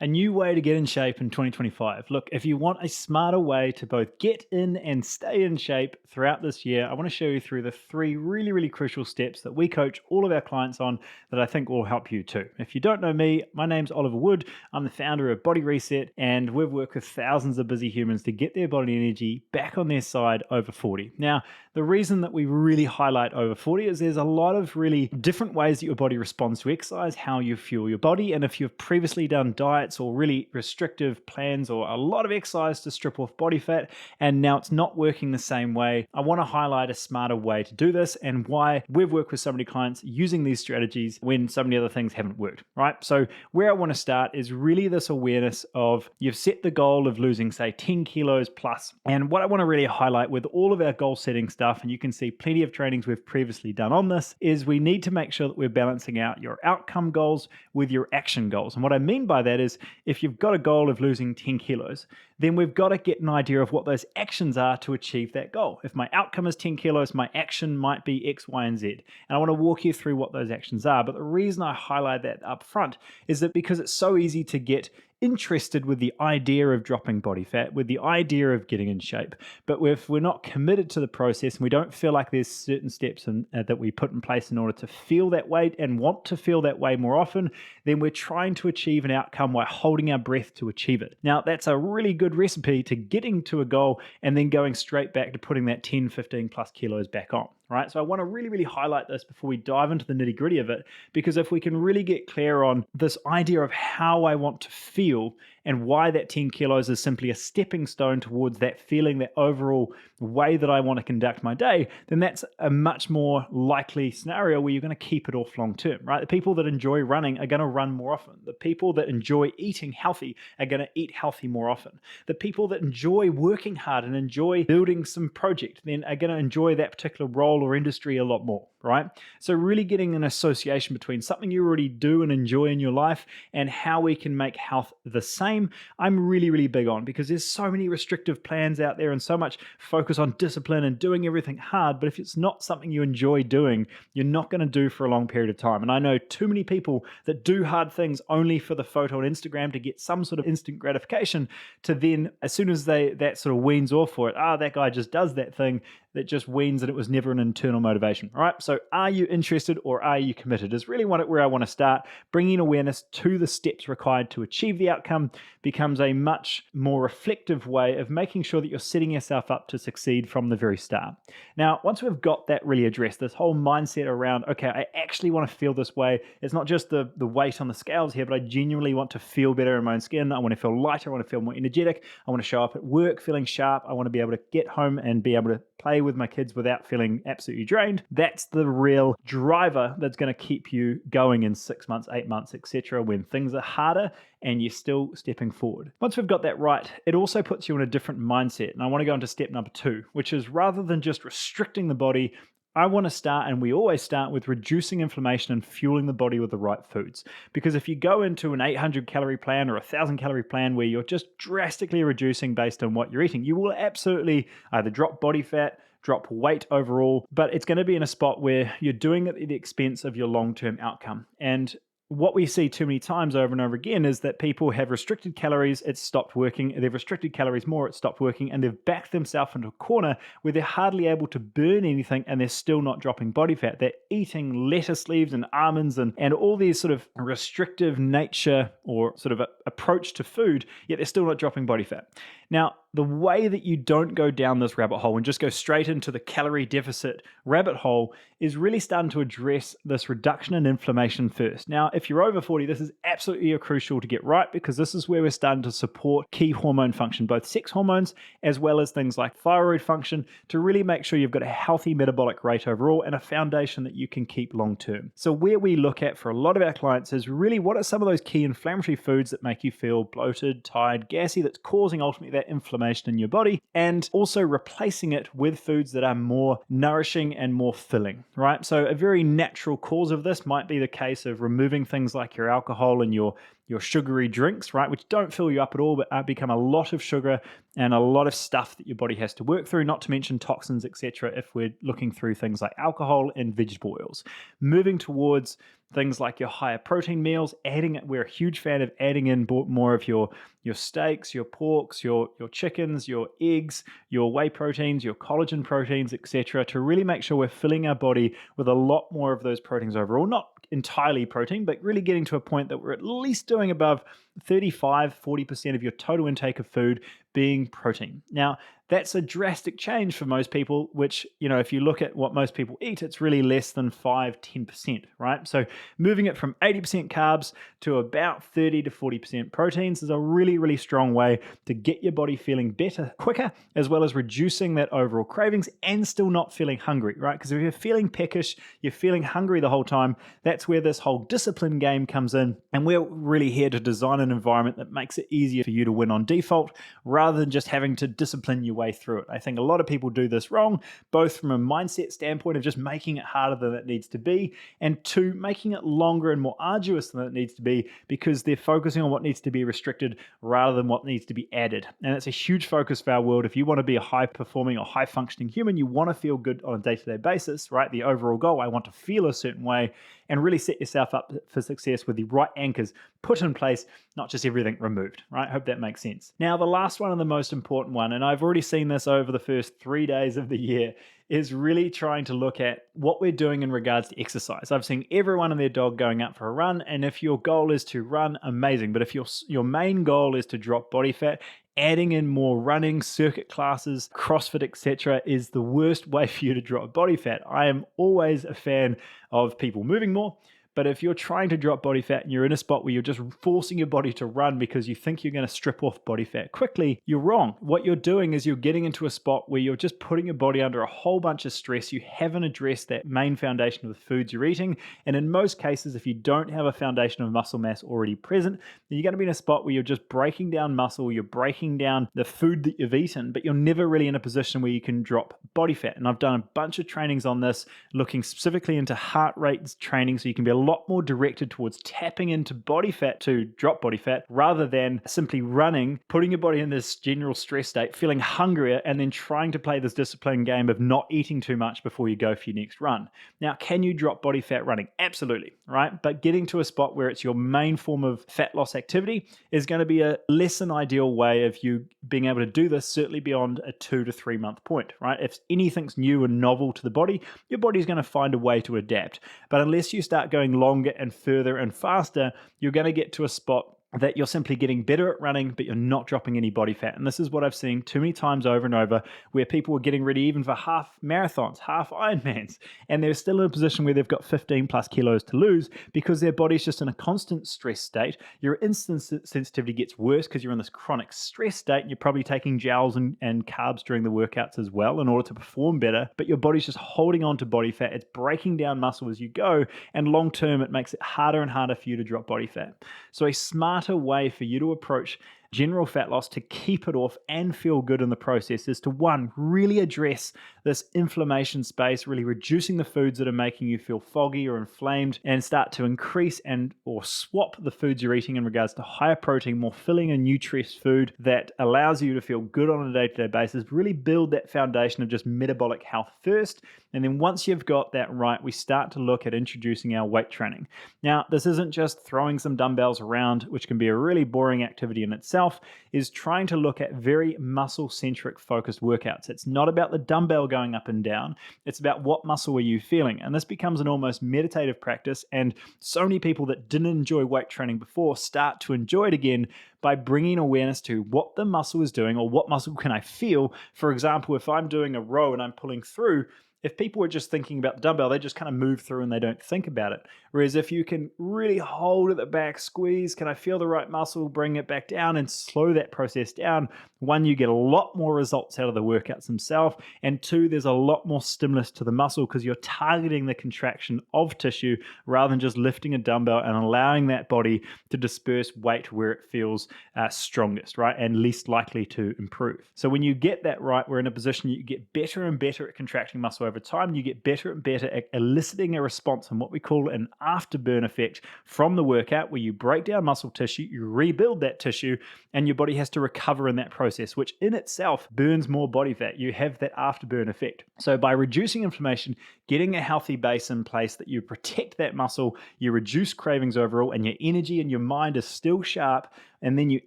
A new way to get in shape in 2025. Look, if you want a smarter way to both get in and stay in shape throughout this year, I want to show you through the three really crucial steps that we coach all of our clients on that I think will help you too. If you don't know me, my name's Oliver Wood. I'm the founder of Body Reset, and we've worked with thousands of busy humans to get their body energy back on their side over 40. Now, the reason that we really highlight over 40 is there's a lot of really different ways that your body responds to exercise, how you fuel your body, and if you've previously done diets or really restrictive plans or a lot of exercise to strip off body fat and now it's not working the same way, I want to highlight a smarter way to do this and why we've worked with so many clients using these strategies when so many other things haven't worked, right? So where I want to start is really this awareness of you've set the goal of losing say 10 kilos plus, and what I want to really highlight with all of our goal setting stuff, and you can see plenty of trainings we've previously done on this, is we need to make sure that we're balancing out your outcome goals with your action goals. And what I mean by that is if you've got a goal of losing 10 kilos, then we've got to get an idea of what those actions are to achieve that goal. If my outcome is 10 kilos, my action might be X, Y, and Z. And I want to walk you through what those actions are. But the reason I highlight that up front is that because it's so easy to get interested with the idea of dropping body fat, with the idea of getting in shape. But if we're not committed to the process and we don't feel like there's certain steps that we put in place in order to feel that way and want to feel that way more often, then we're trying to achieve an outcome while holding our breath to achieve it. Now, that's a really good recipe to getting to a goal and then going straight back to putting that 10, 15 plus kilos back on. Right? So I want to really highlight this before we dive into the nitty gritty of it, because if we can really get clear on this idea of how I want to feel and why that 10 kilos is simply a stepping stone towards that feeling, that overall way that I want to conduct my day, then that's a much more likely scenario where you're going to keep it off long term, right? The people that enjoy running are going to run more often. The people that enjoy eating healthy are going to eat healthy more often. The people that enjoy working hard and enjoy building some project then are going to enjoy that particular role or industry a lot more, right? So really getting an association between something you already do and enjoy in your life and how we can make health the same, I'm really big on, because there's so many restrictive plans out there and so much focus on discipline and doing everything hard. But if it's not something you enjoy doing, you're not going to do for a long period of time. And I know too many people that do hard things only for the photo on Instagram to get some sort of instant gratification, to then as soon as that sort of weans off for it, that guy just does that thing, that just weans and it was never an internal motivation. All right, so are you interested or are you committed is really where I want to start. Bringing awareness to the steps required to achieve the outcome becomes a much more reflective way of making sure that you're setting yourself up to succeed from the very start. Now, once we've got that really addressed, this whole mindset around, okay, I actually want to feel this way. It's not just the weight on the scales here, but I genuinely want to feel better in my own skin. I want to feel lighter. I want to feel more energetic. I want to show up at work feeling sharp. I want to be able to get home and be able to play with my kids without feeling absolutely drained. That's the real driver that's going to keep you going in 6 months, 8 months, etc. when things are harder and you're still stepping forward. Once we've got that right, it also puts you in a different mindset. And I want to go into step number 2, which is rather than just restricting the body, I want to start, and we always start with reducing inflammation and fueling the body with the right foods. Because if you go into an 800 calorie plan or a 1,000 calorie plan where you're just drastically reducing based on what you're eating, you will absolutely either drop body fat, drop weight overall, but it's going to be in a spot where you're doing it at the expense of your long-term outcome. And what we see too many times over and over again is that people have restricted calories, it's stopped working. They've restricted calories more, it's stopped working, and they've backed themselves into a corner where they're hardly able to burn anything and they're still not dropping body fat. They're eating lettuce leaves and almonds and all these sort of restrictive nature or sort of approach to food, yet they're still not dropping body fat. Now, the way that you don't go down this rabbit hole and just go straight into the calorie deficit rabbit hole is really starting to address this reduction in inflammation first. Now, if you're over 40, this is absolutely crucial to get right, because this is where we're starting to support key hormone function, both sex hormones as well as things like thyroid function, to really make sure you've got a healthy metabolic rate overall and a foundation that you can keep long term. So where we look at for a lot of our clients is really what are some of those key inflammatory foods that make you feel bloated, tired, gassy, that's causing ultimately that inflammation in your body, and also replacing it with foods that are more nourishing and more filling, right? So a very natural cause of this might be the case of removing things like your alcohol and your sugary drinks, right, which don't fill you up at all, but become a lot of sugar and a lot of stuff that your body has to work through, not to mention toxins, etc., if we're looking through things like alcohol and vegetable oils. Moving towards things like your higher protein meals, we're a huge fan of adding in more of your steaks, your porks, your chickens, your eggs, your whey proteins, your collagen proteins, etc., to really make sure we're filling our body with a lot more of those proteins overall. Not entirely protein, but really getting to a point that we're at least doing above 35-40% of your total intake of food being protein. Now, that's a drastic change for most people, which, if you look at what most people eat, it's really less than 5-10%, right? So moving it from 80% carbs to about 30 to 40% proteins is a really, really strong way to get your body feeling better quicker, as well as reducing that overall cravings and still not feeling hungry, right? Because if you're feeling peckish, you're feeling hungry the whole time, that's where this whole discipline game comes in. And we're really here to design an environment that makes it easier for you to win on default rather than just having to discipline your way through it. I think a lot of people do this wrong, both from a mindset standpoint of just making it harder than it needs to be, and two, making it longer and more arduous than it needs to be because they're focusing on what needs to be restricted rather than what needs to be added. And it's a huge focus for our world. If you want to be a high-performing or high-functioning human, you want to feel good on a day-to-day basis, right? The overall goal, I want to feel a certain way, and really set yourself up for success with the right anchors put in place, not just everything removed, right? I hope that makes sense. Now, the last one and the most important one, and I've already seen this over the first 3 days of the year, is really trying to look at what we're doing in regards to exercise. I've seen everyone and their dog going out for a run, and if your goal is to run, amazing. But if your main goal is to drop body fat, adding in more running, circuit classes, CrossFit, etc., is the worst way for you to drop body fat. I am always a fan of people moving more. But if you're trying to drop body fat and you're in a spot where you're just forcing your body to run because you think you're going to strip off body fat quickly, you're wrong. What you're doing is you're getting into a spot where you're just putting your body under a whole bunch of stress. You haven't addressed that main foundation of the foods you're eating. And in most cases, if you don't have a foundation of muscle mass already present, then you're going to be in a spot where you're just breaking down muscle, you're breaking down the food that you've eaten, but you're never really in a position where you can drop body fat. And I've done a bunch of trainings on this, looking specifically into heart rate training, so you can be a lot more directed towards tapping into body fat to drop body fat rather than simply running, putting your body in this general stress state, feeling hungrier, and then trying to play this discipline game of not eating too much before you go for your next run. Now, can you drop body fat running? Absolutely, right? But getting to a spot where it's your main form of fat loss activity is going to be a less than ideal way of you being able to do this, certainly beyond a 2 to 3 month point, right? If anything's new and novel to the body, your body's going to find a way to adapt. But unless you start going longer and further and faster, you're going to get to a spot that you're simply getting better at running, but you're not dropping any body fat. And this is what I've seen too many times over and over, where people are getting ready even for half marathons, half Ironmans, and they're still in a position where they've got 15 plus kilos to lose because their body's just in a constant stress state. Your insulin sensitivity gets worse because you're in this chronic stress state, and you're probably taking gels and carbs during the workouts as well in order to perform better, but your body's just holding on to body fat. It's breaking down muscle as you go, and long term, it makes it harder and harder for you to drop body fat. So a smarter way for you to approach general fat loss to keep it off and feel good in the process is to, one, really address this inflammation space, really reducing the foods that are making you feel foggy or inflamed, and start to increase or swap the foods you're eating in regards to higher protein, more filling and nutritious food that allows you to feel good on a day-to-day basis. Really build that foundation of just metabolic health first. And then once you've got that right, we start to look at introducing our weight training. Now, this isn't just throwing some dumbbells around, which can be a really boring activity in itself, is trying to look at very muscle-centric focused workouts. It's not about the dumbbell going up and down. It's about what muscle are you feeling. And this becomes an almost meditative practice. And so many people that didn't enjoy weight training before start to enjoy it again by bringing awareness to what the muscle is doing or what muscle can I feel. For example, if I'm doing a row and I'm pulling through, if people are just thinking about the dumbbell, they just kind of move through and they don't think about it. Whereas if you can really hold at the back, squeeze, can I feel the right muscle, bring it back down and slow that process down, one, you get a lot more results out of the workouts themselves. And two, there's a lot more stimulus to the muscle because you're targeting the contraction of tissue rather than just lifting a dumbbell and allowing that body to disperse weight where it feels strongest, right? And least likely to improve. So when you get that right, we're in a position you get better and better at contracting muscle over time, you get better and better at eliciting a response and what we call an afterburn effect from the workout, where you break down muscle tissue, you rebuild that tissue, and your body has to recover in that process, which in itself burns more body fat. You have that afterburn effect. So by reducing inflammation, getting a healthy base in place that you protect that muscle, you reduce cravings overall, and your energy and your mind is still sharp. And then you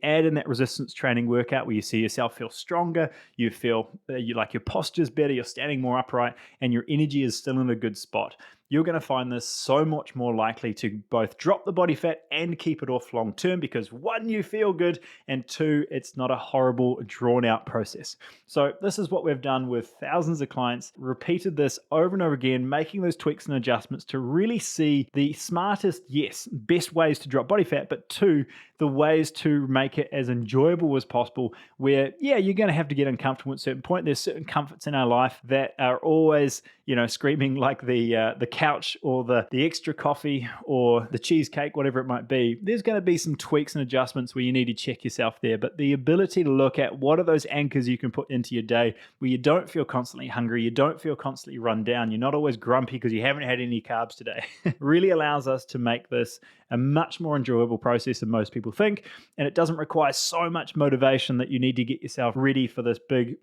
add in that resistance training workout where you see yourself feel stronger, you feel you like your posture's better, you're standing more upright, and your energy is still in a good spot. You're going to find this so much more likely to both drop the body fat and keep it off long term, because one, you feel good, and two, it's not a horrible, drawn out process. So this is what we've done with thousands of clients, repeated this over and over again, making those tweaks and adjustments to really see the smartest, yes, best ways to drop body fat, but two, the ways to make it as enjoyable as possible, where, yeah, you're going to have to get uncomfortable at a certain point. There's certain comforts in our life that are always, screaming like the couch or the extra coffee or the cheesecake, whatever it might be. There's going to be some tweaks and adjustments where you need to check yourself there. But the ability to look at what are those anchors you can put into your day where you don't feel constantly hungry, you don't feel constantly run down, you're not always grumpy because you haven't had any carbs today, really allows us to make this a much more enjoyable process than most people think. And it doesn't require so much motivation that you need to get yourself ready for this big,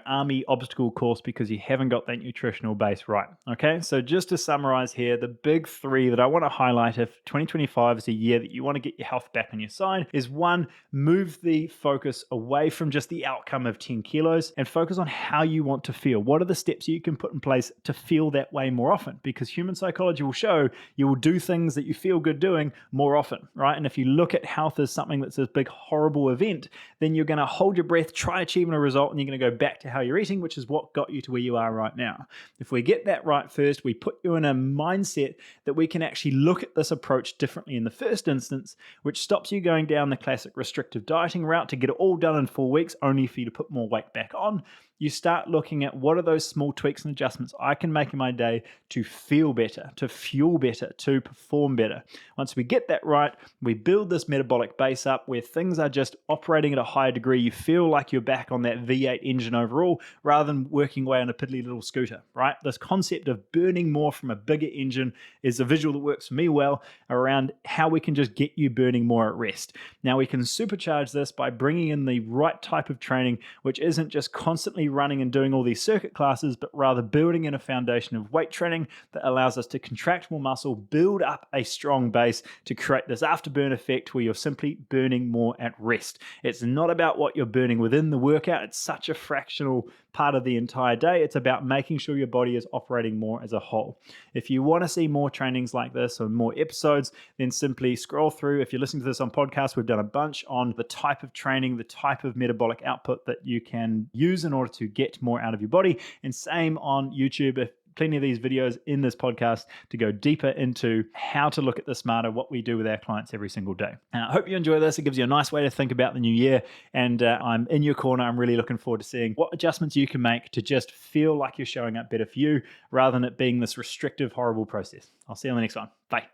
army obstacle course because you haven't got that nutritional base right. Okay, so just to summarize here, the big three that I want to highlight if 2025 is a year that you want to get your health back on your side is one, move the focus away from just the outcome of 10 kilos and focus on how you want to feel. What are the steps you can put in place to feel that way more often? Because human psychology will show you will do things that you feel good doing more often, right? And if you look at health as something that's a big, horrible event, then you're going to hold your breath, try achieving a result, and you're going to go back to how you're eating, which is what got you to where you are right now. If we get that right first, we put you in a mindset that we can actually look at this approach differently in the first instance, which stops you going down the classic restrictive dieting route to get it all done in 4 weeks, only for you to put more weight back on. You start looking at what are those small tweaks and adjustments I can make in my day to feel better, to fuel better, to perform better. Once we get that right, we build this metabolic base up where things are just operating at a higher degree. You feel like you're back on that V8 engine overall rather than working away on a piddly little scooter, right? This concept of burning more from a bigger engine is a visual that works for me well around how we can just get you burning more at rest. Now we can supercharge this by bringing in the right type of training, which isn't just constantly running and doing all these circuit classes, but rather building in a foundation of weight training that allows us to contract more muscle, build up a strong base to create this afterburn effect where you're simply burning more at rest. It's not about what you're burning within the workout. It's such a fractional part of the entire day. It's about making sure your body is operating more as a whole. If you want to see more trainings like this or more episodes, then simply scroll through. If you're listening to this on podcast, we've done a bunch on the type of training, the type of metabolic output that you can use in order to get more out of your body. And same on YouTube. Plenty of these videos in this podcast to go deeper into how to look at this smarter, what we do with our clients every single day. I hope you enjoy this. It gives you a nice way to think about the new year, and I'm in your corner. I'm really looking forward to seeing what adjustments you can make to just feel like you're showing up better for you rather than it being this restrictive, horrible process. I'll see you on the next one. Bye.